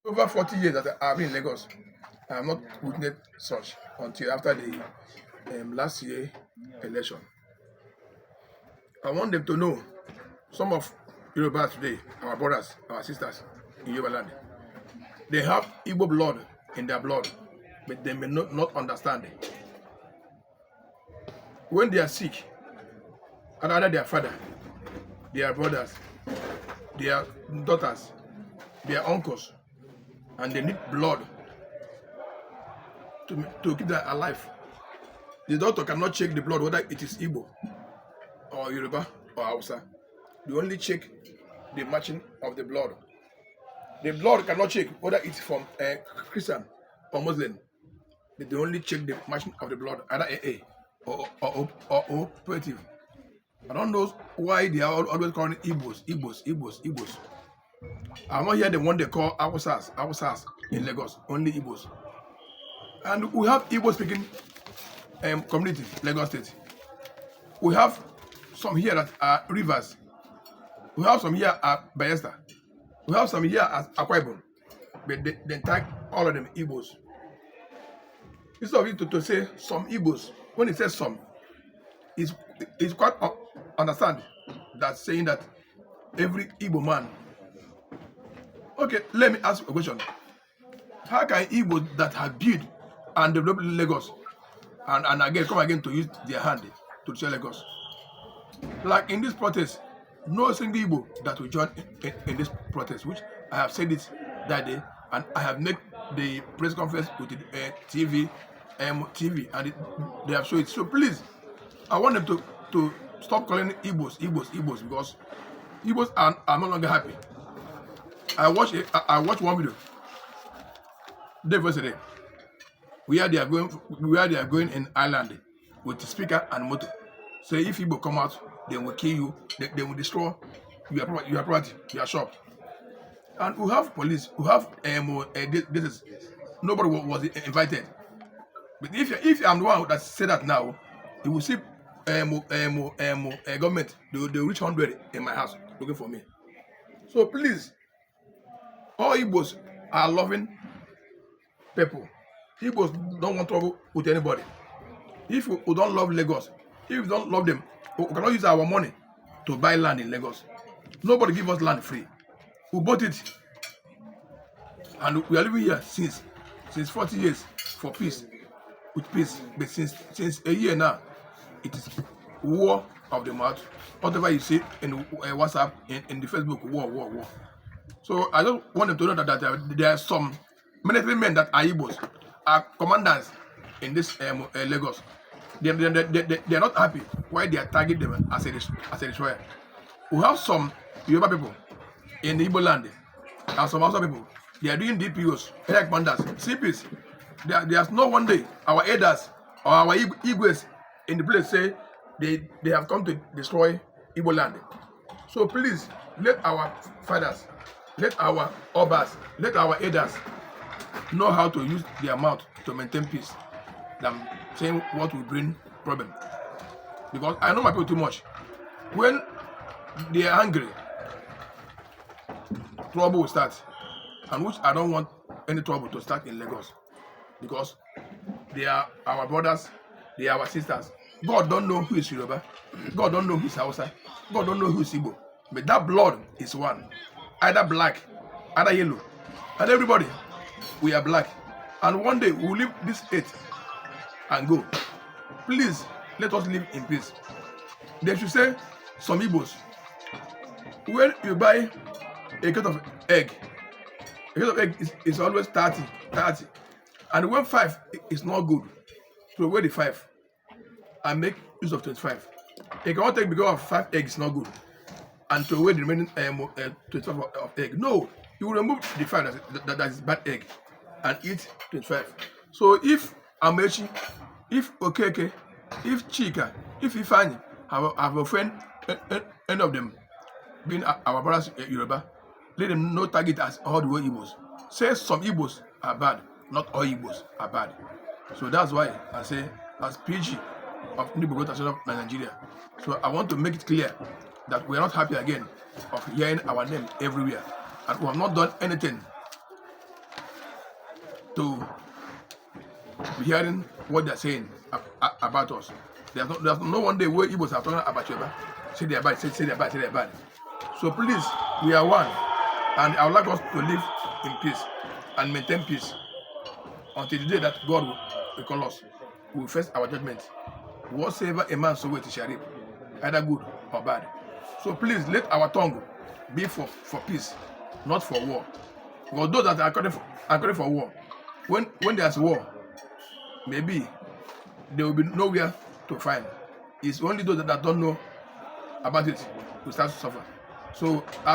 Over 40 years that I've been in Lagos, I have not witnessed such until after the last year election. I want them to know some of Yoruba today, our brothers, our sisters in Yoruba land, they have Igbo blood in their blood, but they may not understand it. When they are sick, either their father, their brothers, their daughters, their uncles, and they need blood to keep them alive. The doctor cannot check the blood whether it is Igbo or Yoruba or Hausa. They only check the matching of the blood. The blood cannot check whether it's from a Christian or Muslim. They only check the matching of the blood, either AA or O positive. I don't know why they are always calling Igbos. I'm not here the one they call Hausas in Lagos, only Igbos. And we have Igbo speaking community, Lagos State. We have some here that are rivers. We have some here at Bayelsa. We have some here at Akwa Ibom. But they tag all of them Igbos. Instead of it to say some Igbos, when it says some, it's quite understand that saying that every Igbo man. Okay, let me ask a question. How can Igbos that have built and developed Lagos and again come again to use their hand to share Lagos? Like in this protest, no single Igbo that will join in this protest, which I have said it that day, and I have made the press conference with the TV, and they have shown it. So please, I want them to stop calling Igbos, because Igbos are no longer happy. I watched one video day yesterday where they are going in Ireland with the speaker and motor. Say if Igbo come out, they will kill you, they will destroy your property, your shop. And we have police, we have this is nobody was invited. But if I'm the one that said that now, you will see government, they will reach 100 in my house looking for me. So please, all Igbos are loving people. Igbos don't want trouble with anybody. If we don't love Lagos, if we don't love them, we cannot use our money to buy land in Lagos. Nobody give us land free. We bought it, and we are living here since 40 years for peace, with peace. But since a year now, it is war of the mouth. Whatever you see in WhatsApp, in the Facebook, war. So I just want them to know that there are some military men that are Igbos, are commanders in this Lagos. They are not happy why they are targeting them as a destroyer. We have some Yoruba people in the Igbo land and some other people. They are doing DPOs, air commanders, CPs. There's no one day our elders or our Igwes in the place say they have come to destroy Igbo land. So please, let our fathers, let our obas, let our elders know how to use their mouth to maintain peace than saying what will bring problem. Because I know my people too much. When they are angry, trouble will start. And which I don't want any trouble to start in Lagos. Because they are our brothers, they are our sisters. God don't know who is Yoruba. God don't know who is Hausa. God don't know who is Igbo. But that blood is one. Either black, either yellow. And everybody, we are black. And one day we will leave this earth and go. Please, let us live in peace. They should say, some Igbos, when you buy a crate of egg is always 30. And when 5 is not good, so weigh the 5 and make use of 25. You cannot take because of 5 eggs is not good and to weigh the remaining 25 of egg. No, you will remove the 5 that is bad egg and eat 25. So if Amechi, if Okeke, if Chika, if Ifani have a friend, any of them being our brothers Yoruba, let them not target as all the way Igbos. Say some Igbos are bad, not all Igbos are bad. So that's why I say as PG of Igbo Nigeria. So I want to make it clear that we are not happy again of hearing our name everywhere. And we have not done anything to be hearing what they're saying about us. There's no one day where Igbos are talking about you. Say they're bad, say they're bad, say they're bad. So please, we are one. And I would like us to live in peace and maintain peace until the day that God will call us. We will face our judgment. Whatsoever a man soweth, he shall reap, either good or bad. So please, let our tongue be for peace, not for war. Because those that are calling for war, when there's war, maybe there will be nowhere to find. It's only those that don't know about it who start to suffer. So